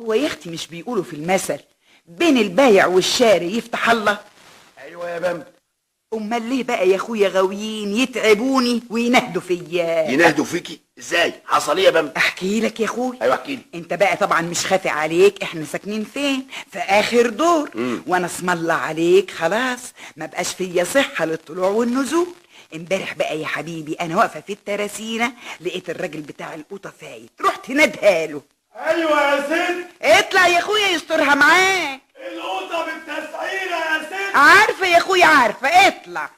هو يا اختي مش بيقولوا في المثل بين البايع والشاري يفتح الله؟ ايوه يا بامبا. امال ليه بقى يا اخويا غاويين يتعبوني وينهدوا فيا؟ ينهدوا فيكي ازاي؟ حصل ايه يا بامبا؟ احكي لك يا اخويا. ايوه احكي لي. انت بقى طبعا مش خافي عليك، احنا ساكنين فين؟ في اخر دور. وانا اسم الله عليك خلاص ما بقاش فيا صحه للطلوع والنزول. امبارح بقى يا حبيبي انا واقفه في التراسينه لقيت الراجل بتاع القوطه فايت، رحت نادها له. ايوه يا ست. اطلع يا اخويا يسترها معاك. القوطه بالتسعيره يا ست. عارفه يا اخويا عارفه، اطلع.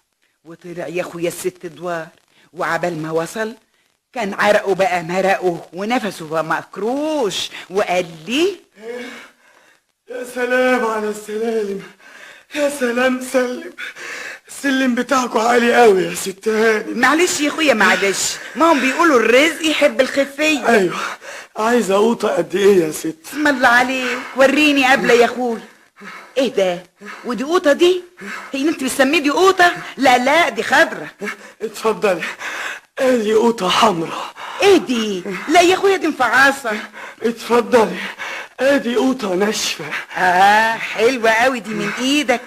وطلع يا اخويا الست ادوار، وعبال ما وصل كان عرقه بقى مرقه ونفسه مكروش، وقال لي يا سلام على السلالم، يا سلام سلم. السلم بتاعكوا عالي قوي يا ست هاني. معلش يا اخويا معلش، ما هم بيقولوا الرزق يحب الخفيه. ايوه عايزه قوطه قد ايه يا ست؟ اسم الله عليك وريني قبله يا اخويا. ايه ده؟ ودي قوطه دي؟ هي انت بتسميه دي قوطه؟ لا لا دي خضره. اتفضلي. ادي قوطه حمراء. ايه دي؟ لا يا اخويا دي مفعصه. اتفضلي. ادي قوطه ناشفه. حلوه قوي دي من ايدك.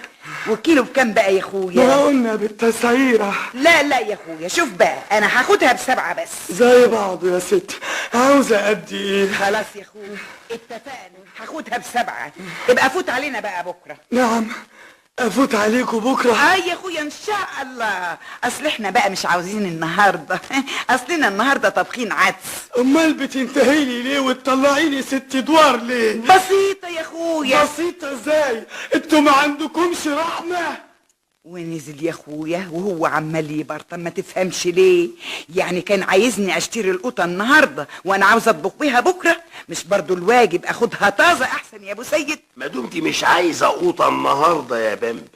والكيلو بكام بقى يا اخويا؟ ما قلنا بالتسعيره. لا لا يا اخويا شوف بقى انا هاخدها ب7 بس. زي بعض يا ست. عاوزه قد ايه؟ خلاص يا اخويا اتفقنا، هاخدها ب7. ابقى فوت علينا بقى بكره. نعم افوت عليكم بكره؟ يا اخويا ان شاء الله. اصل احنا بقى مش عاوزين النهارده اصلنا النهارده طابخين عدس. امال بتنتهيلي ليه وتطلعيني 6 ادوار ليه؟ بسيطه يا اخويا. بسيطه ازاي؟ انتوا ما عندكمش رحمه. ونزل يا اخويا وهو عمال يبرطم، ما تفهمش ليه. يعني كان عايزني اشتري القوطه النهارده وانا عاوزه اطبخ بيها بكره. مش برضو الواجب اخدها طازه احسن يا ابو سيد؟ ما دمتي مش عايزه قوطه النهارده يا بامبا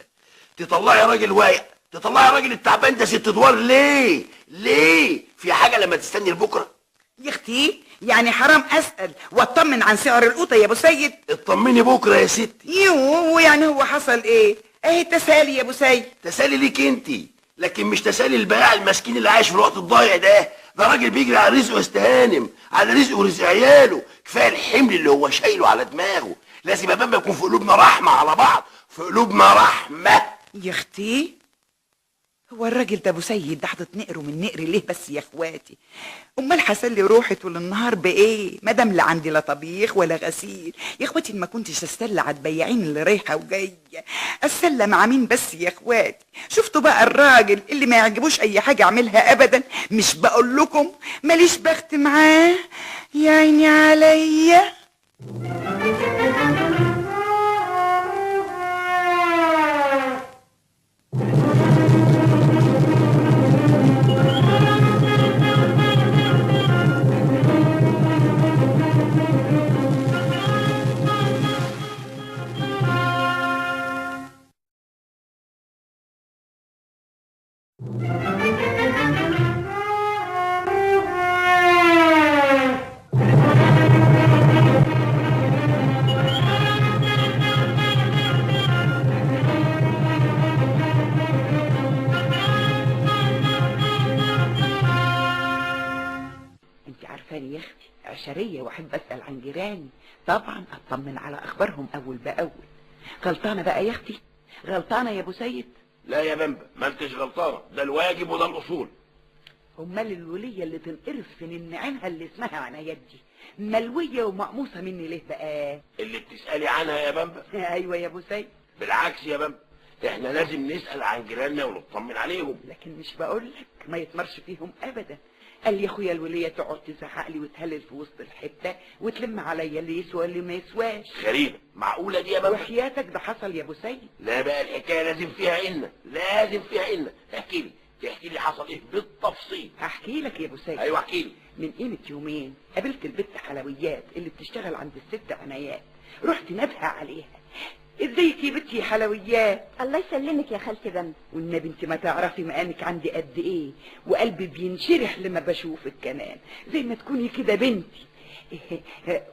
تطلعي راجل واقع، تطلعي راجل التعبان ده 6 ادوار ليه؟ ليه؟ في حاجه لما تستني لبكره؟ يا اختي يعني حرام اسال واطمن عن سعر القوطه يا ابو سيد؟ اطمني بكره يا ستي. يوه يعني هو حصل ايه؟ اهي تسالي يا ابو سيد. تسالي ليك انتي، لكن مش تسالي البائع المسكين اللي عايش في الوقت الضايع ده. ده راجل بيجري على رزقه يستهانم، على رزقه ورزق عياله. كفايه الحمل اللي هو شايله على دماغه. لازم يا بابا يكون في قلوبنا رحمه على بعض، في قلوبنا رحمه. يا اختي هو الراجل ده ابو سيد ده حاطط نقره من نقري ليه بس يا اخواتي؟ امال هسلي روحي طول النهار بايه ما دام لا عندي لا طبيخ ولا غسيل؟ يا اخواتي ما كنتش استلى على البياعين اللي رايحه وجايه، استلى مع مين بس يا اخواتي؟ شفتوا بقى الراجل اللي ما يعجبوش اي حاجه اعملها ابدا؟ مش بقول لكم ماليش بخت معاه؟ يا عيني عليا. يا اختي عشريه واحب اسال عن جيراني، طبعا اطمن على اخبارهم اول باول. غلطانه بقى يا اختي؟ غلطانه يا ابو سيد؟ لا يا بامبا ما انتش غلطانه، ده الواجب وده الاصول. امال الوليه اللي تنقرف في عينها اللي اسمها عنايات دي ملويه ومقموصه مني ليه بقى؟ اللي بتسالي عنها يا بامبا؟ ايوه يا ابو سيد. بالعكس يا بامبا، احنا لازم نسال عن جيراننا ونطمن عليهم. لكن مش بقولك ما يتمرش فيهم ابدا. قال لي يا اخويا الوليه تقعد تزعق لي وتهلل في وسط الحته وتلم عليا اللي يسوى اللي ما يسواش. غريبه، معقوله دي يا بابا؟ وحياتك ده حصل يا ابو سيد. لا بقى الحكايه لازم فيها ان، لازم فيها ان. احكي لي، تحكي لي حصل ايه بالتفصيل. هحكي لك يا ابو سيد. ايوه احكي لي. من قيمه يومين قابلت البت حلويات اللي بتشتغل عند الست عنايات، رحت نبهه عليها. ازيك يا بنتي يا حلويات؟ الله يسلمك يا خالتي بنت. والنبي انت ما تعرفي مقامك عندي قد ايه، وقلبي بينشرح لما بشوفك كمان زي ما تكوني كده بنتي.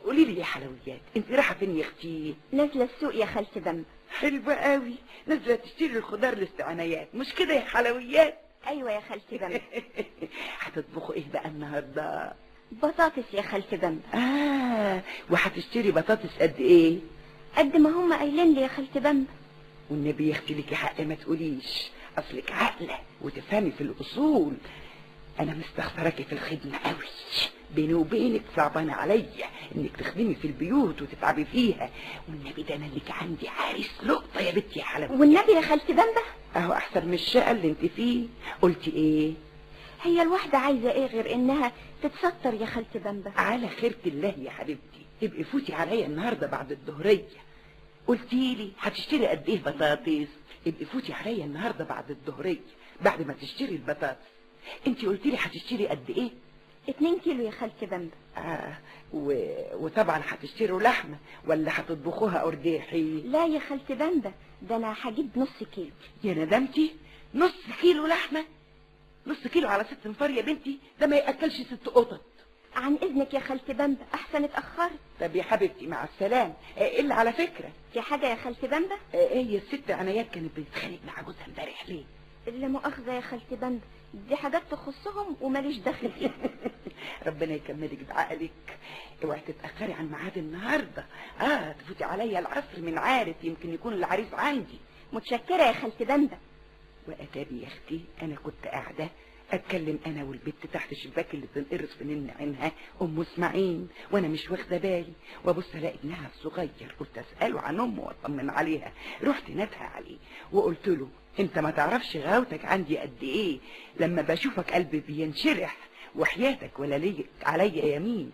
قولي لي يا حلويات انت رايحه فين يا اختي؟ نازله السوق يا خالتي بنت. حلوه قوي، نازله تشتري الخضار للعنايات مش كده يا حلويات؟ ايوه يا خالتي بنت. هتطبخوا ايه بقى النهارده؟ بطاطس يا خالتي بامبا. وهتشتري بطاطس قد ايه؟ قد ما هم قايلين لي يا خالتي بامبا. والنبي يا اختي ليكي حق ما تقوليش، اصلك عاقله وتفهمي في الاصول. انا مستخسراكي في الخدمه قوي، بيني وبينك صعبان عليا انك تخدمي في البيوت وتتعبي فيها، والنبي ده انا لك عندي عريس لقطه يا بنتي يا حلاوه. والنبي يا خالتي بامبا اهو احسن من الشقه اللي انت فيه. قلتي ايه؟ هي الواحدة عايزة ايه غير انها تتستر يا خالتي بامبا؟ على خيرة الله يا حبيبتي، تبقي فوتي عليا النهارده بعد الظهريه. قلتيلي هتشتري قد ايه بطاطس؟ ابقي فوتي عليا النهارده بعد الظهريه بعد ما تشتري البطاطس. انت قلتيلي هتشتري قد ايه؟ 2 كيلو يا خالتي بامبا. وطبعا هتشتروا لحمه ولا هتطبخوها قرداحي؟ لا يا خالتي بامبا، ده انا هجيب نص كيلو. يا ندمتي، نص كيلو لحمه؟ نص كيلو على 6 انفار يا بنتي، ده ما ياكلش 6 قطط. عن اذنك يا خالتي بامبا، احسن اتاخرت. طب يا حبيبتي مع السلامه. الا على فكره، في حاجه يا خالتي بامبا؟ هي الست عنايات كانت بتتخانق مع جوزها امبارح ليه؟ لا مؤاخذه يا خالتي بامبا، دي حاجات تخصهم وماليش دخل فيها. ربنا يكملك بعقلك. اوعي تتاخري عن ميعاد النهارده. تفوتي عليا العصر من عارف، يمكن يكون العريس عندي. متشكره يا خالتي بامبا. واتابي يا اختي، انا كنت قاعده اتكلم انا والبت تحت الشباك اللي بتنقرص في نن عينها ام اسماعيل، وانا مش واخده بالي، وابص الاقي ابنها الصغير. قلت اساله عن امه واطمن عليها. رحت نادها عليه وقلت له انت ما تعرفش غاوتك عندي قد ايه، لما بشوفك قلبي بينشرح، وحياتك ولا ليك عليا يمين.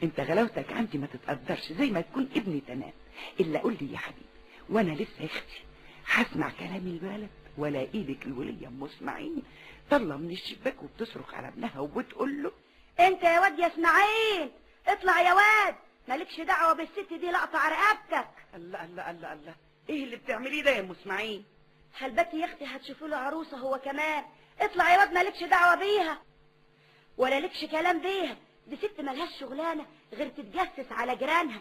انت غلاوتك عندي ما تتقدرش، زي ما تكون ابني تمام. الا قول لي يا حبيبي، وانا لسه اختي هسمع كلام البلد ولا ايدك الوليه ام اسماعيل طلع من الشباك وبتصرخ على ابنها وبتقول له انت يا واد يا اسماعيل اطلع يا واد، مالكش دعوه بالست دي، لقطع رقبتك. الله الله الله الله، ايه اللي بتعمليه ده يا ام اسماعيل؟ حلبتي يا اختي هتشوفوا له عروسه هو كمان. اطلع يا واد، مالكش دعوه بيها ولا لكش كلام بيها، دي ست ملهاش شغلانه غير تتجسس على جيرانها.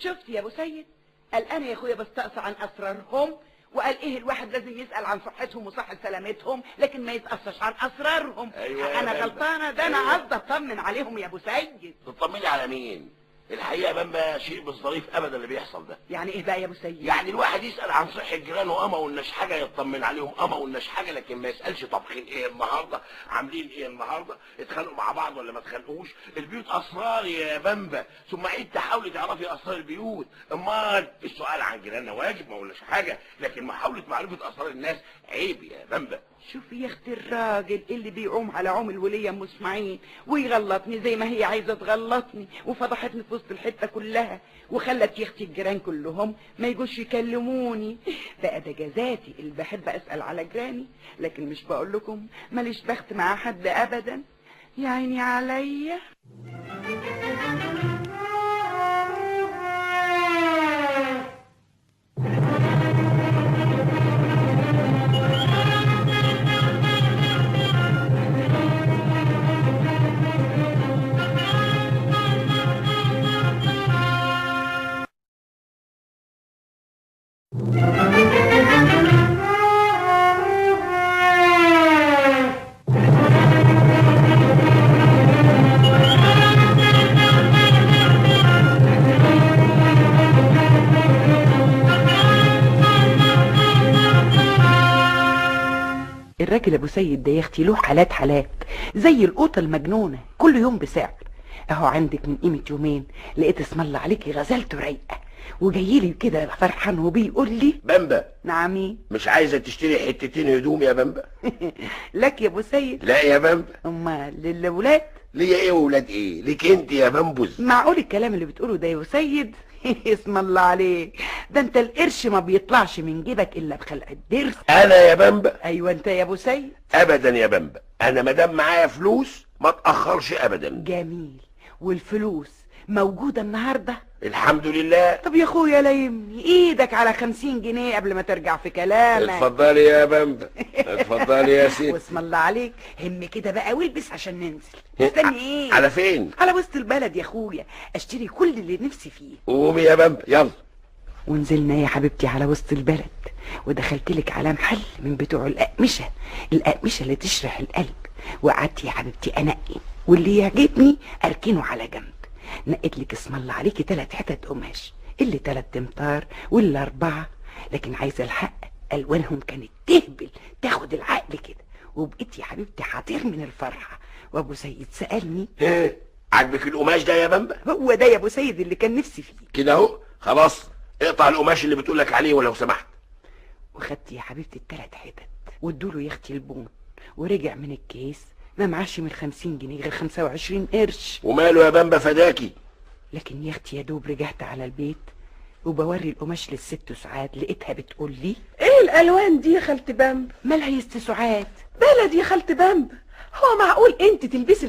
شفت يا ابو سيد؟ قال انا يا اخويا بستقصى عن اسرارهم، وقال ايه الواحد لازم يسأل عن صحتهم وصحة سلامتهم، لكن ما يتقصش عن اسرارهم. أيوة انا غلطانه، ده انا قصدي اطمن عليهم يا ابو سيد. تطمني على مين؟ الحقيقه بامبا شيء مش ظريف ابدا اللي بيحصل ده. يعني ايه بقى يا ابو سيد؟ يعني الواحد يسال عن صحه جيرانه ما قلناش حاجه، يطمن عليهم ما قلناش حاجه، لكن ما يسالش طبخين ايه النهارده، عاملين ايه النهارده، اتخانقوا مع بعض ولا ما اتخانقوش. البيوت اسرار يا بامبا، ثم عيد تحاولي تعرفي اسرار البيوت. امال السؤال عن جيراننا واجب ما قلناش حاجه، لكن محاوله معرفه اسرار الناس عيب يا بامبا. شوفي يا اختي الراجل اللي بيعوم على عوم الوليه ام اسماعيل ويغلطني زي ما هي عايزه تغلطني، وفضحتني في وسط الحته كلها، وخلت يا اختي الجيران كلهم ما يجوش يكلموني. بقى ده جزاتي اللي بحب اسال على جيراني، لكن مش بقول لكم ماليش بخت مع حد ابدا. يا عيني عليا. الراجل ابو سيد ده يا اختي له حالات زي القوطه المجنونه، كل يوم بسعر. اهو عندك من قيمه يومين لقيت اسم الله عليكي غزلته رايقه، وجايلي كده فرحان وبيقول لي بامبا نعمي مش عايزه تشتري حتتين هدوم يا بامبا؟ لك يا ابو سيد؟ لا يا بامبا. امال للولاد؟ ليا ايه وولاد ايه؟ ليك انت يا بامبوز. معقول الكلام اللي بتقوله ده يا ابو سيد؟ اسم الله عليك، ده انت القرش ما بيطلعش من جيبك الا بخلق الدرس. انا يا بامبا؟ ايوه انت يا ابو سيد. ابدا يا بامبا، انا مادام معايا فلوس ما اتاخرش ابدا. جميل، والفلوس موجوده النهارده؟ الحمد لله. طب يا اخويا لا يهمني ايدك على 50 جنيه قبل ما ترجع في كلامك. اتفضلي يا بامبا، اتفضلي يا ستي. واسم الله عليك، هم كده بقى والبس عشان ننزل. مستني ايه؟ على فين؟ على وسط البلد يا اخويا، اشتري كل اللي نفسي فيه. قومي يا بامبا يلا. ونزلنا يا حبيبتي على وسط البلد، ودخلت لك على محل من بتوع الأقمشة اللي تشرح القلب، وقعدت يا حبيبتي انقي واللي يعجبني اركنه على جنب. نقيت لك اسم الله عليكي 3 حتت قماش، اللي 3 امتار واللي 4، لكن عايزه الحق الوانهم كانت تهبل تاخد العقل كده. وبقيت يا حبيبتي هطير من الفرحه. وابو سيد سالني ايه عاجبك القماش ده يا بامبا؟ هو ده يا ابو سيد اللي كان نفسي فيه كده اهو. خلاص اقطع القماش اللي بتقولك عليه ولو سمحت. وخدت يا حبيبتي ال3 حتت وادوله يا اختي البون، ورجع من الكيس ما معاش من 50 جنيه غير 25 قرش. وماله يا بامبا فداكي. لكن يا اختي يا دوب رجعت على البيت وبوري القماش للست سعاد، لقيتها بتقول لي ايه الالوان دي يا خالتي بامبا؟ مالها يا ست سعاد؟ بلد يا خالتي بامبا، هو معقول انت تلبسي